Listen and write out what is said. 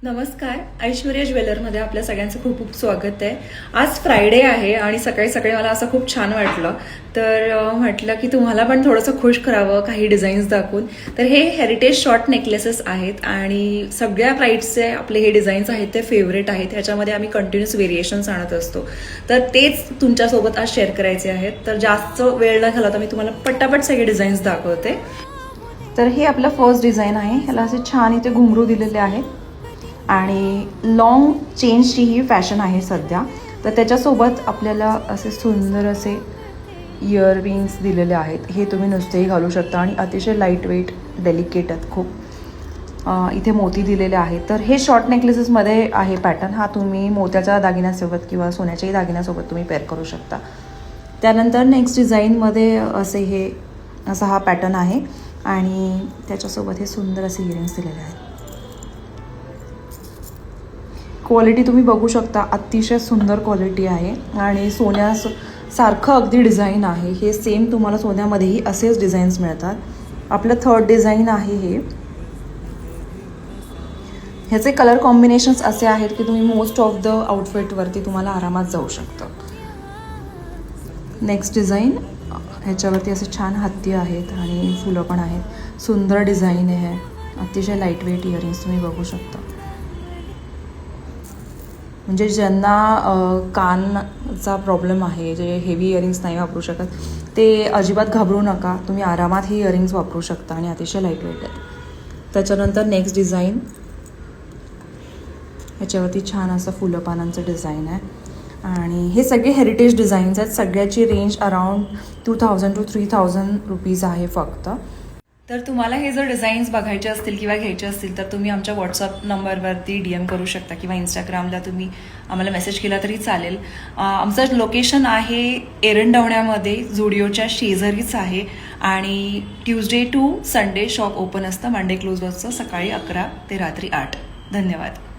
नमस्कार. ऐश्वर्या ज्वेलरमध्ये आपल्या सगळ्यांचं खूप खूप स्वागत आहे. आज फ्रायडे आहे आणि सकाळी सकाळी मला असं खूप छान वाटलं, तर म्हटलं की तुम्हाला पण थोडंसं खुश करावं काही डिझाईन्स दाखवून. तर हे हेरिटेज शॉर्ट नेकलेसेस आहेत आणि सगळ्या ब्राईड्सचे आपले हे डिझाईन्स आहेत ते फेवरेट आहेत. ह्याच्यामध्ये आम्ही कंटिन्युअस व्हेरिएशन्स आणत असतो, तर तेच तुमच्यासोबत आज शेअर करायचे आहेत. तर जास्त वेळ न घालवता मी तुम्हाला पटापट सगळे डिझाईन्स दाखवते. तर हे आपलं फर्स्ट डिझाईन आहे. ह्याला असे छान इथे घुंगरू दिलेले आहेत आणि लॉंग चेन्सची ही फॅशन आहे सध्या. तर त्याच्यासोबत आपल्याला असे सुंदर असे इयररिंग्स दिलेले आहेत. हे तुम्ही नुसतेही घालू शकता आणि अतिशय लाईट वेट डेलिकेट आहेत खूप. इथे मोती दिलेले आहेत. तर हे शॉर्ट नेकलेसेसमध्ये आहे पॅटर्न. हा तुम्ही मोत्याच्या दागिन्यासोबत किंवा सोन्याच्याही दागिन्यासोबत तुम्ही पेअर करू शकता. त्यानंतर नेक्स्ट डिझाईनमध्ये असा हा पॅटर्न आहे आणि त्याच्यासोबत हे सुंदर असे इयरिंग्स दिलेले आहेत. क्वालिटी तुम्ही बघू शकता, अतिशय सुंदर क्वालिटी आहे आणि सोन्यासारखं अगदी डिझाईन आहे. हे सेम तुम्हाला सोन्यामध्येही असेच डिझाईन्स मिळतात. आपलं थर्ड डिझाईन आहे हे. ह्याचे कलर कॉम्बिनेशन्स असे आहेत की तुम्ही मोस्ट ऑफ द आउटफिटवरती तुम्हाला आरामात जाऊ शकतं. नेक्स्ट डिझाईन, ह्याच्यावरती असे छान हत्ती आहेत आणि फुलं पण आहेत. सुंदर डिझाईन आहे. अतिशय लाईट वेट इयरिंग्स तुम्ही बघू शकता. म्हणजे ज्यांना कानचा प्रॉब्लेम आहे, जे हेवी इयरिंग्स नाही वापरू शकत, ते अजिबात घाबरू नका. तुम्ही आरामात ही इयरिंग्स वापरू शकता आणि अतिशय लाईट वेट आहेत. त्याच्यानंतर नेक्स्ट डिझाईन, ह्याच्यावरती छान असं फुलं पानांचं डिझाईन आहे आणि हे सगळे हेरिटेज डिझाईन्स आहेत. सगळ्याची रेंज अराउंड 2000 to 3000 रुपीज आहे फक्त. तर तुम्हाला हे जर डिझाईन्स बघायचे असतील किंवा घ्यायचे असतील तर तुम्ही आमच्या व्हॉट्सअप नंबरवरती DM करू शकता किंवा इंस्टाग्रामला तुम्ही आम्हाला मेसेज केला तरी चालेल. आमचं लोकेशन आहे एरंडवण्यामध्ये, झुडिओच्या शेजारीच आहे आणि Tuesday to Sunday shop open असतं. मंडे क्लोज असतं सकाळी 11 ते रात्री 8. धन्यवाद.